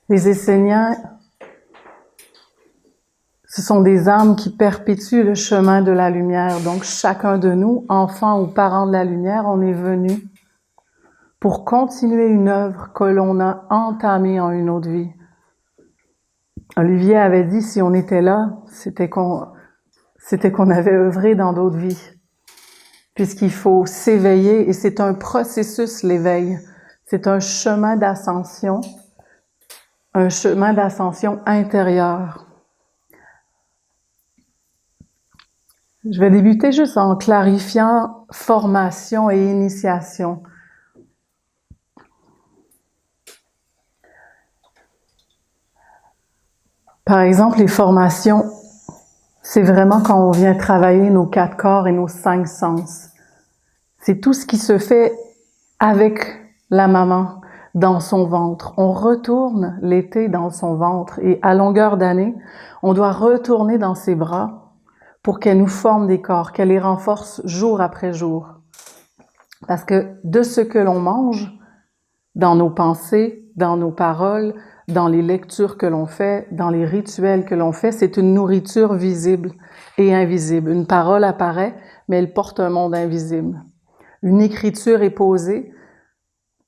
Les Esséniens, ce sont des âmes qui perpétuent le chemin de la lumière. Donc, chacun de nous, enfants ou parents de la lumière, on est venu pour continuer une œuvre que l'on a entamée en une autre vie. Olivier avait dit, si on était là, c'était qu'on avait œuvré dans d'autres vies. Puisqu'il faut s'éveiller, et c'est un processus, l'éveil. C'est un chemin d'ascension intérieure. Je vais débuter juste en clarifiant formation et initiation. Par exemple, les formations, c'est vraiment quand on vient travailler nos 4 corps et nos 5 sens. C'est tout ce qui se fait avec la maman dans son ventre. On retourne l'été dans son ventre et à longueur d'année, on doit retourner dans ses bras pour qu'elle nous forme des corps, qu'elle les renforce jour après jour. Parce que de ce que l'on mange, dans nos pensées, dans nos paroles, dans les lectures que l'on fait, dans les rituels que l'on fait, c'est une nourriture visible et invisible. Une parole apparaît, mais elle porte un monde invisible. Une écriture est posée.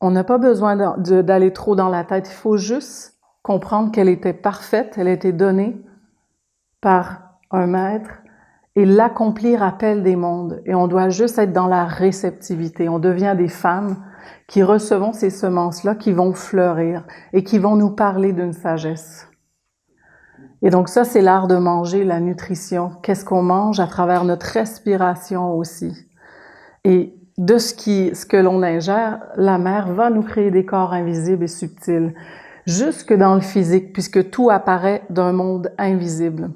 On n'a pas besoin d'aller trop dans la tête. Il faut juste comprendre qu'elle était parfaite, elle a été donnée par un maître, et l'accomplir appelle des mondes. Et on doit juste être dans la réceptivité. On devient des femmes qui recevons ces semences-là, qui vont fleurir et qui vont nous parler d'une sagesse. Et donc ça, c'est l'art de manger, la nutrition. Qu'est-ce qu'on mange à travers notre respiration aussi. Et de ce que l'on ingère, la mère va nous créer des corps invisibles et subtils, jusque dans le physique, puisque tout apparaît d'un monde invisible.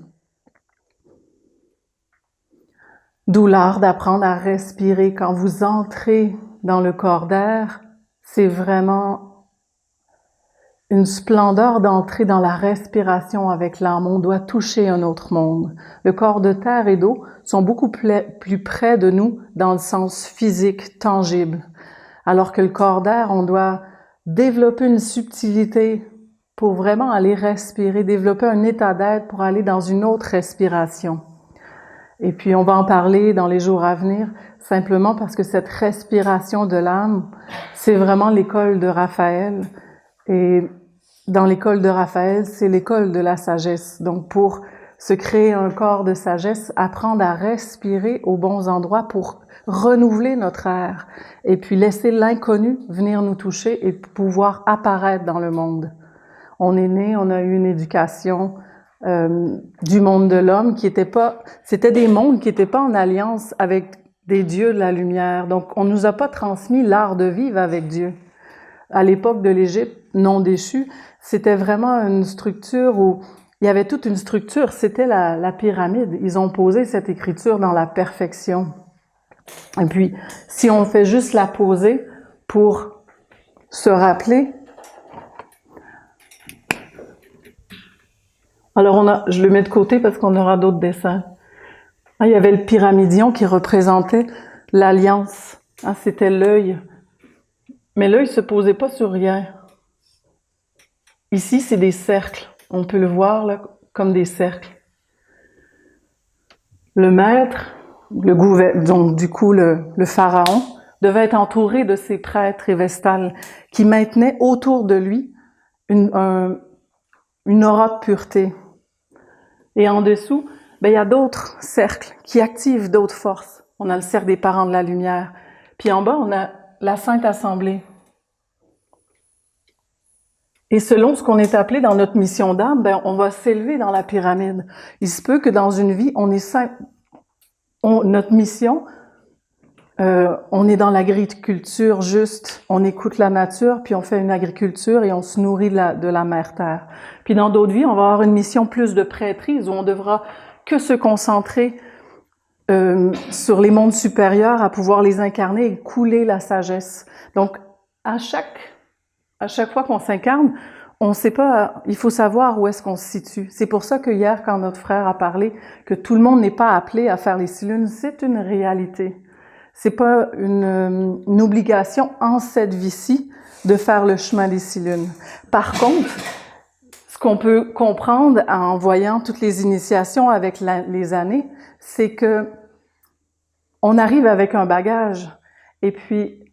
D'où l'art d'apprendre à respirer. Quand vous entrez dans le corps d'air, c'est vraiment une splendeur d'entrer dans la respiration avec l'âme. On doit toucher un autre monde. Le corps de terre et d'eau sont beaucoup plus près de nous dans le sens physique, tangible. Alors que le corps d'air, on doit développer une subtilité pour vraiment aller respirer, développer un état d'être pour aller dans une autre respiration. Et puis, on va en parler dans les jours à venir, simplement parce que cette respiration de l'âme, c'est vraiment l'école de Raphaël. Et dans l'école de Raphaël, c'est l'école de la sagesse. Donc, pour se créer un corps de sagesse, apprendre à respirer aux bons endroits pour renouveler notre air et puis laisser l'inconnu venir nous toucher et pouvoir apparaître dans le monde. On est né, on a eu une éducation du monde de l'homme qui était pas, c'était des mondes qui n'étaient pas en alliance avec des dieux de la lumière. Donc, on nous a pas transmis l'art de vivre avec Dieu. À l'époque de l'Égypte non déchue, c'était vraiment une structure où il y avait toute une structure, c'était la pyramide. Ils ont posé cette écriture dans la perfection. Et puis, si on fait juste la poser pour se rappeler, alors je le mets de côté parce qu'on aura d'autres dessins. Il y avait le pyramidion qui représentait l'alliance. C'était l'œil. Mais l'œil se posait pas sur rien. Ici, c'est des cercles. On peut le voir là, comme des cercles. Le maître, donc du coup le pharaon, devait être entouré de ses prêtres et vestales qui maintenaient autour de lui une aura de pureté. Et en dessous, il y a d'autres cercles qui activent d'autres forces. On a le cercle des parents de la lumière. Puis en bas, on a la Sainte Assemblée. Et selon ce qu'on est appelé dans notre mission d'âme, on va s'élever dans la pyramide. Il se peut que dans une vie, notre mission, on est dans l'agriculture juste, on écoute la nature, puis on fait une agriculture et on se nourrit de la mère terre. Puis dans d'autres vies, on va avoir une mission plus de prêtrise où on devra que se concentrer sur les mondes supérieurs à pouvoir les incarner et couler la sagesse. Donc, à chaque fois qu'on s'incarne, on sait pas, il faut savoir où est-ce qu'on se situe. C'est pour ça que hier, quand notre frère a parlé que tout le monde n'est pas appelé à faire les 6 lunes, c'est une réalité. C'est pas une obligation en cette vie-ci de faire le chemin des 6 lunes. Par contre, qu'on peut comprendre en voyant toutes les initiations avec les années, c'est que on arrive avec un bagage. Et puis,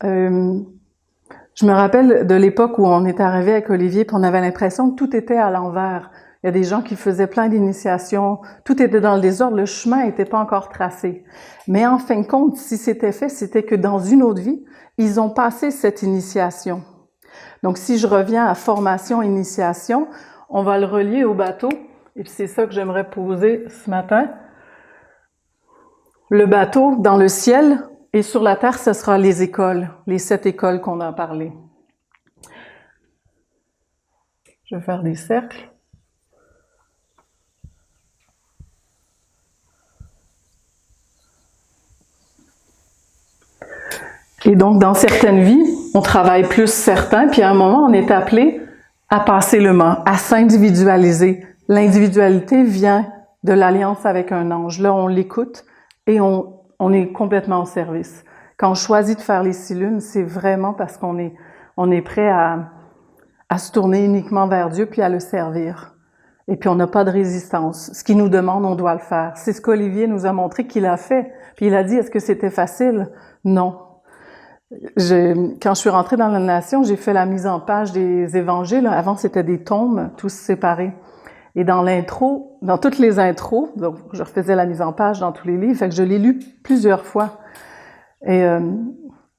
je me rappelle de l'époque où on est arrivé avec Olivier, puis on avait l'impression que tout était à l'envers. Il y a des gens qui faisaient plein d'initiations, tout était dans le désordre, le chemin n'était pas encore tracé. Mais en fin de compte, si c'était fait, c'était que dans une autre vie, ils ont passé cette initiation. Donc, si je reviens à formation, initiation, on va le relier au bateau, et puis c'est ça que j'aimerais poser ce matin. Le bateau dans le ciel, et sur la terre, ce sera les écoles, les 7 écoles qu'on a parlé. Je vais faire des cercles. Et donc, dans certaines vies, on travaille plus certains, puis à un moment, on est appelé à passer le mât, à s'individualiser. L'individualité vient de l'alliance avec un ange. Là, on l'écoute et on est complètement au service. Quand on choisit de faire les 6 lunes, c'est vraiment parce qu'on est prêt à se tourner uniquement vers Dieu puis à le servir. Et puis on n'a pas de résistance. Ce qu'il nous demande, on doit le faire. C'est ce qu'Olivier nous a montré qu'il a fait. Puis il a dit, est-ce que c'était facile? Non. Quand je suis rentrée dans la nation, j'ai fait la mise en page des évangiles. Avant, c'était des tomes, tous séparés. Et dans l'intro, dans toutes les intros, donc je refaisais la mise en page dans tous les livres, fait que je l'ai lu plusieurs fois. Et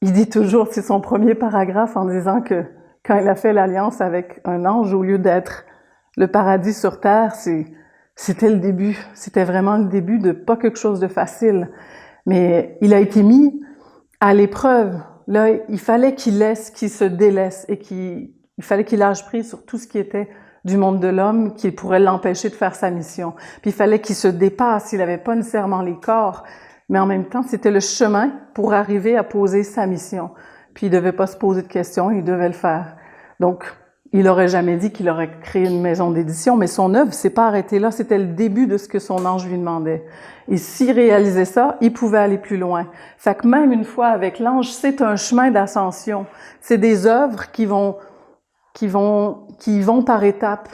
il dit toujours, c'est son premier paragraphe en disant que quand il a fait l'alliance avec un ange, au lieu d'être le paradis sur terre, c'était le début. C'était vraiment le début de pas quelque chose de facile. Mais il a été mis à l'épreuve. Là, il fallait qu'il laisse, qu'il se délaisse et il fallait qu'il lâche prise sur tout ce qui était du monde de l'homme qui pourrait l'empêcher de faire sa mission. Puis il fallait qu'il se dépasse, il n'avait pas nécessairement les corps, mais en même temps, c'était le chemin pour arriver à poser sa mission. Puis il devait pas se poser de questions, il devait le faire. Donc, il aurait jamais dit qu'il aurait créé une maison d'édition, mais son œuvre s'est pas arrêtée là, c'était le début de ce que son ange lui demandait. Et s'il réalisait ça, il pouvait aller plus loin. Fait que même une fois avec l'ange, c'est un chemin d'ascension. C'est des œuvres qui vont par étapes.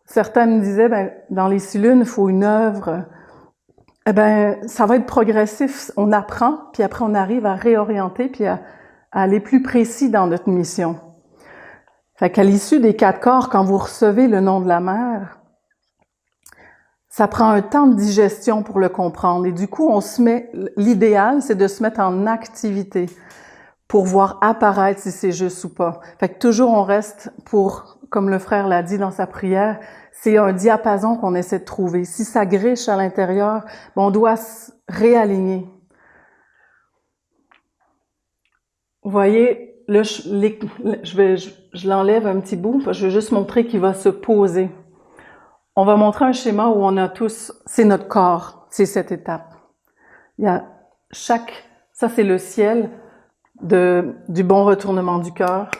Certains me disaient, dans les 6 lunes, il faut une œuvre. Ça va être progressif. On apprend, puis après on arrive à réorienter, puis à aller plus précis dans notre mission. Fait qu'à l'issue des 4 corps, quand vous recevez le nom de la mère, ça prend un temps de digestion pour le comprendre. Et du coup, l'idéal, c'est de se mettre en activité pour voir apparaître si c'est juste ou pas. Fait que toujours on reste comme le frère l'a dit dans sa prière, c'est un diapason qu'on essaie de trouver. Si ça griche à l'intérieur, on doit se réaligner. Vous voyez, là, je l'enlève un petit bout, je veux juste montrer qu'il va se poser. On va montrer un schéma où on a tous, c'est notre corps, c'est cette étape. Il y a ça c'est le ciel du bon retournement du cœur.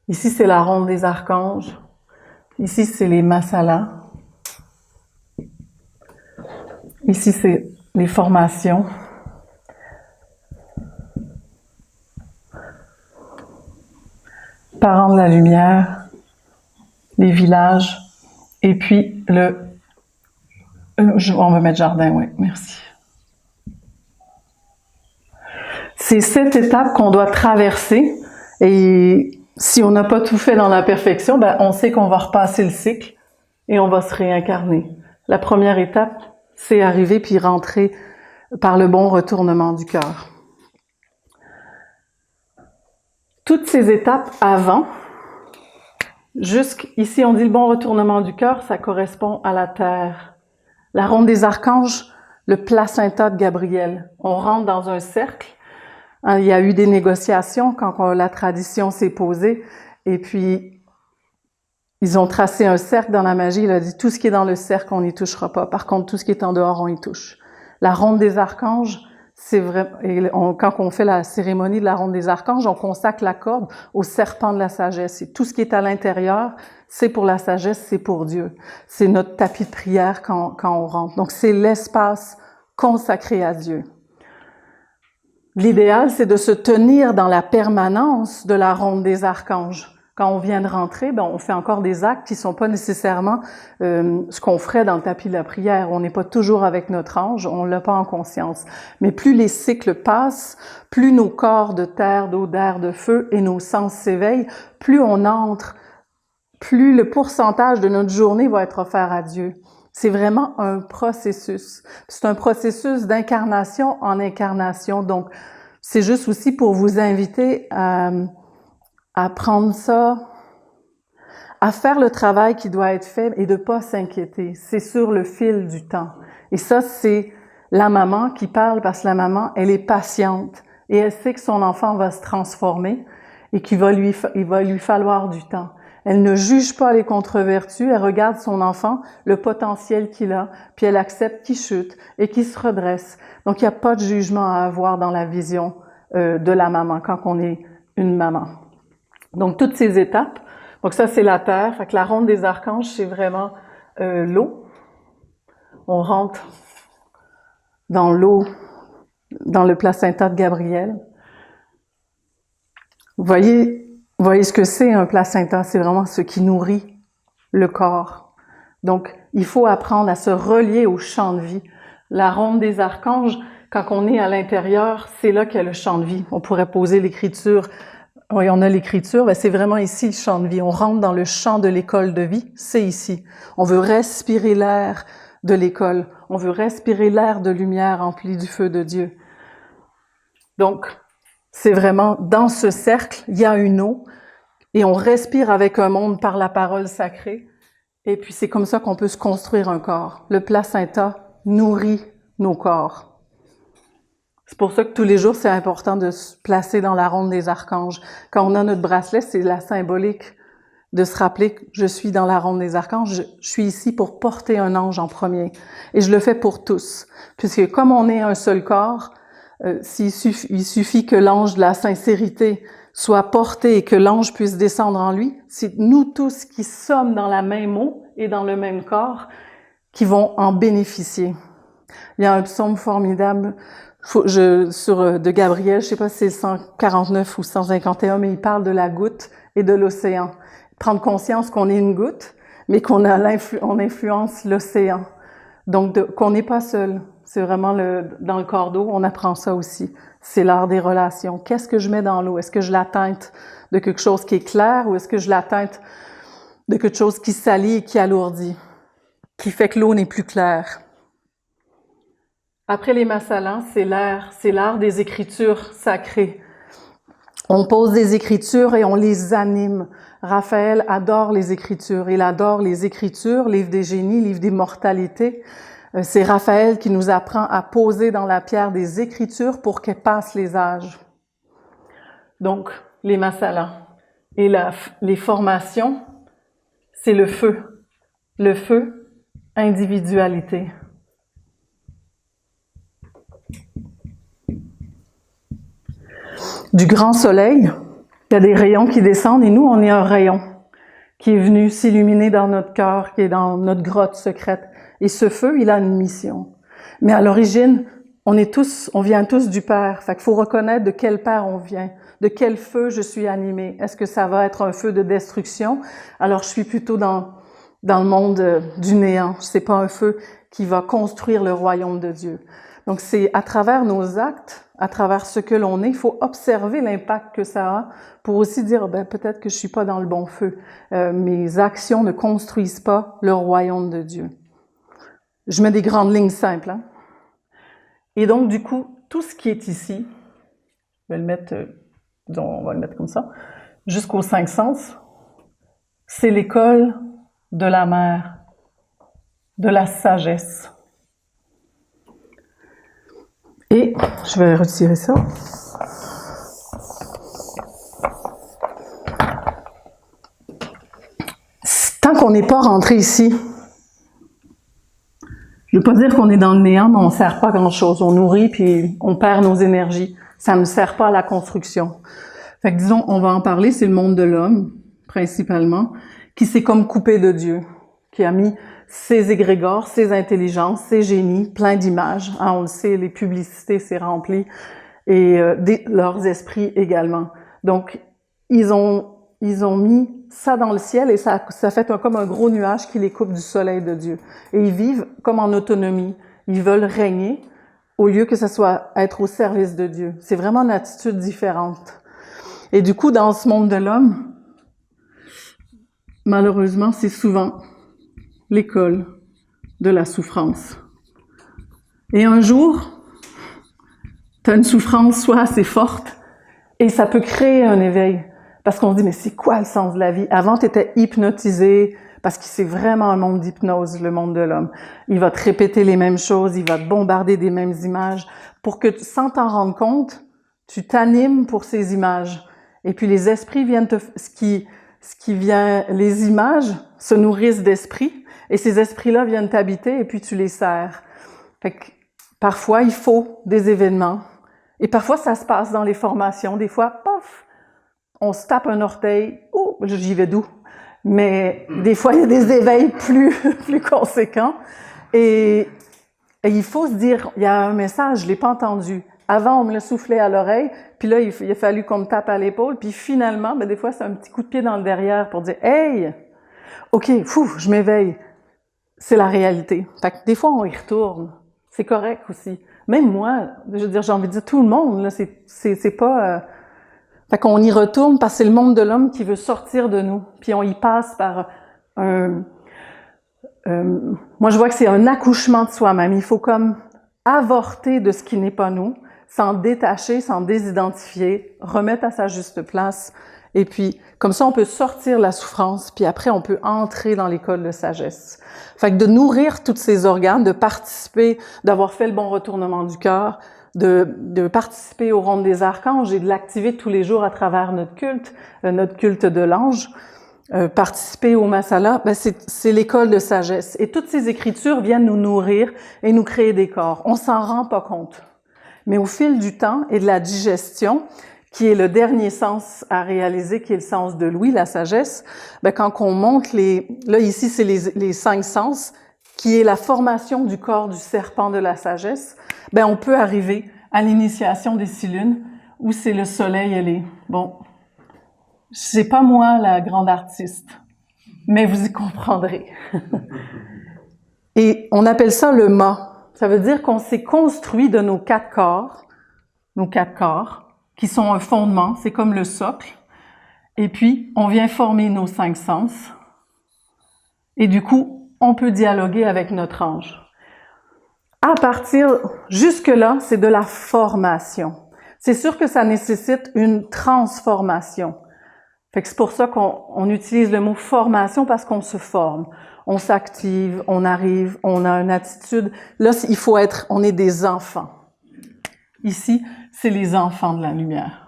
Ici, c'est la ronde des archanges. Ici, c'est les masalas. Ici, c'est les formations. Parents de la lumière, les villages, et puis on va mettre jardin, oui, merci. C'est cette étape qu'on doit traverser, et si on n'a pas tout fait dans la perfection, on sait qu'on va repasser le cycle et on va se réincarner. La première étape, c'est arriver puis rentrer par le bon retournement du cœur. Toutes ces étapes avant, jusqu'ici on dit le bon retournement du cœur, ça correspond à la terre. La ronde des archanges, le placenta de Gabriel. On rentre dans un cercle. Il y a eu des négociations quand la tradition s'est posée, et puis ils ont tracé un cercle dans la magie. Il a dit tout ce qui est dans le cercle, on n'y touchera pas. Par contre, tout ce qui est en dehors, on y touche. La ronde des archanges, c'est vrai. Et quand on fait la cérémonie de la ronde des archanges, on consacre la corde au serpent de la sagesse. Et tout ce qui est à l'intérieur, c'est pour la sagesse, c'est pour Dieu. C'est notre tapis de prière quand on rentre. Donc c'est l'espace consacré à Dieu. L'idéal, c'est de se tenir dans la permanence de la ronde des archanges. Quand on vient de rentrer, on fait encore des actes qui sont pas nécessairement ce qu'on ferait dans le tapis de la prière. On n'est pas toujours avec notre ange, on l'a pas en conscience. Mais plus les cycles passent, plus nos corps de terre, d'eau, d'air, de feu et nos sens s'éveillent, plus on entre, plus le pourcentage de notre journée va être offert à Dieu. C'est vraiment un processus. C'est un processus d'incarnation en incarnation. Donc, c'est juste aussi pour vous inviter à prendre ça, à faire le travail qui doit être fait et de pas s'inquiéter. C'est sur le fil du temps. Et ça, c'est la maman qui parle parce que la maman, elle est patiente et elle sait que son enfant va se transformer et il va lui falloir du temps. Elle ne juge pas les contre-vertus, elle regarde son enfant, le potentiel qu'il a, puis elle accepte qu'il chute et qu'il se redresse. Donc, il n'y a pas de jugement à avoir dans la vision de la maman quand on est une maman. Donc, toutes ces étapes. Donc, ça, c'est la terre. Fait que la ronde des archanges, c'est vraiment l'eau. On rentre dans l'eau, dans le placenta de Gabriel. Vous voyez ce que c'est un placenta? C'est vraiment ce qui nourrit le corps. Donc, il faut apprendre à se relier au champ de vie. La ronde des archanges, quand on est à l'intérieur, c'est là qu'il y a le champ de vie. On pourrait poser l'écriture. Oui, on a l'écriture, c'est vraiment ici le champ de vie. On rentre dans le champ de l'école de vie, c'est ici. On veut respirer l'air de l'école. On veut respirer l'air de lumière empli du feu de Dieu. Donc, c'est vraiment dans ce cercle, il y a une eau et on respire avec un monde par la parole sacrée. Et puis, c'est comme ça qu'on peut se construire un corps. Le placenta nourrit nos corps. C'est pour ça que tous les jours, c'est important de se placer dans la ronde des archanges. Quand on a notre bracelet, c'est la symbolique de se rappeler que je suis dans la ronde des archanges, je suis ici pour porter un ange en premier. Et je le fais pour tous. Puisque comme on est un seul corps, il suffit que l'ange de la sincérité soit porté et que l'ange puisse descendre en lui. C'est nous tous qui sommes dans la même eau et dans le même corps qui vont en bénéficier. Il y a un psaume formidable de Gabriel, je sais pas si c'est 149 ou 151, mais il parle de la goutte et de l'océan. Prendre conscience qu'on est une goutte, mais qu'on influence l'océan. Donc, qu'on n'est pas seul. C'est vraiment dans le corps d'eau, on apprend ça aussi. C'est l'art des relations. Qu'est-ce que je mets dans l'eau? Est-ce que je la teinte de quelque chose qui est clair ou est-ce que je la teinte de quelque chose qui salit et qui alourdit, qui fait que l'eau n'est plus claire? Après les masalans, c'est l'art des écritures sacrées. On pose des écritures et on les anime. Raphaël adore les écritures. Il adore les écritures, livre des génies, livre d'immortalité. C'est Raphaël qui nous apprend à poser dans la pierre des écritures pour qu'elles passent les âges. Donc, les masalans. Et les formations, c'est le feu. Le feu, individualité. Du grand soleil, il y a des rayons qui descendent et nous, on est un rayon qui est venu s'illuminer dans notre cœur, qui est dans notre grotte secrète. Et ce feu, il a une mission. Mais à l'origine, on vient tous du Père. Fait qu'il faut reconnaître de quel Père on vient, de quel feu je suis animée. Est-ce que ça va être un feu de destruction? Alors, je suis plutôt dans le monde du néant. C'est pas un feu qui va construire le royaume de Dieu. Donc, c'est à travers nos actes, à travers ce que l'on est, il faut observer l'impact que ça a pour aussi dire, peut-être que je suis pas dans le bon feu. Mes actions ne construisent pas le royaume de Dieu. Je mets des grandes lignes simples. Hein? Et donc, du coup, tout ce qui est ici, je vais le mettre, on va le mettre comme ça, jusqu'aux 5 sens, c'est l'école de la mère, de la sagesse. Et je vais retirer ça. Tant qu'on n'est pas rentré ici, je ne veux pas dire qu'on est dans le néant, mais on ne sert pas à grand-chose. On nourrit puis on perd nos énergies. Ça ne sert pas à la construction. Fait que disons, on va en parler, c'est le monde de l'homme, principalement, qui s'est comme coupé de Dieu, qui a mis ses égrégores, ses intelligences, ses génies, plein d'images. Hein, on le sait, les publicités, c'est rempli. et leurs esprits également. Donc, ils ont mis ça dans le ciel et ça fait comme un gros nuage qui les coupe du soleil de Dieu. Et ils vivent comme en autonomie. Ils veulent régner au lieu que ce soit être au service de Dieu. C'est vraiment une attitude différente. Et du coup, dans ce monde de l'homme, malheureusement, c'est souvent l'école de la souffrance. Et un jour, tu as une souffrance soit assez forte et ça peut créer un éveil. Parce qu'on se dit, mais c'est quoi le sens de la vie? Avant, tu étais hypnotisé, parce que c'est vraiment un monde d'hypnose, le monde de l'homme. Il va te répéter les mêmes choses, il va te bombarder des mêmes images, pour que, sans t'en rendre compte, tu t'animes pour ces images. Et puis les esprits viennent les images se nourrissent d'esprits, et ces esprits-là viennent t'habiter, et puis tu les sers. Fait que, parfois, il faut des événements. Et parfois, ça se passe dans les formations. Des fois, paf, on se tape un orteil, oh, j'y vais d'où? Mais des fois, il y a des éveils plus conséquents. Et il faut se dire, il y a un message, je l'ai pas entendu. Avant, on me le soufflait à l'oreille, puis là, il a fallu qu'on me tape à l'épaule, puis finalement, des fois, c'est un petit coup de pied dans le derrière pour dire, hey, OK, je m'éveille. C'est la réalité. Fait que des fois, on y retourne. C'est correct aussi. Même moi, je veux dire, j'ai envie de dire tout le monde, là, c'est pas... Fait qu'on y retourne parce que c'est le monde de l'homme qui veut sortir de nous. Puis on y passe par moi, je vois que c'est un accouchement de soi-même. Il faut comme avorter de ce qui n'est pas nous, s'en détacher, s'en désidentifier, remettre à sa juste place. Et puis, comme ça, on peut sortir la souffrance, puis après, on peut entrer dans l'école de sagesse. Fait que de nourrir tous ces organes, de participer, d'avoir fait le bon retournement du cœur, de participer au ronde des archanges et de l'activer tous les jours à travers notre culte de l'ange, participer au Masala, c'est l'école de sagesse. Et toutes ces écritures viennent nous nourrir et nous créer des corps. On s'en rend pas compte. Mais au fil du temps et de la digestion, qui est le dernier sens à réaliser, qui est le sens de l'ouïe, la sagesse, quand on monte là ici c'est les 5 sens, qui est la formation du corps du serpent de la sagesse, on peut arriver à l'initiation des 6 lunes, où c'est le soleil, elle est. Bon, c'est pas moi la grande artiste, mais vous y comprendrez. Et on appelle ça le mât. Ça veut dire qu'on s'est construit de nos 4 corps, qui sont un fondement, c'est comme le socle, et puis on vient former nos 5 sens, et du coup, on peut dialoguer avec notre ange. Jusque-là, c'est de la formation. C'est sûr que ça nécessite une transformation. Fait que c'est pour ça qu'on utilise le mot formation, parce qu'on se forme. On s'active, on arrive, on a une attitude. Là, on est des enfants. Ici, c'est les enfants de la lumière.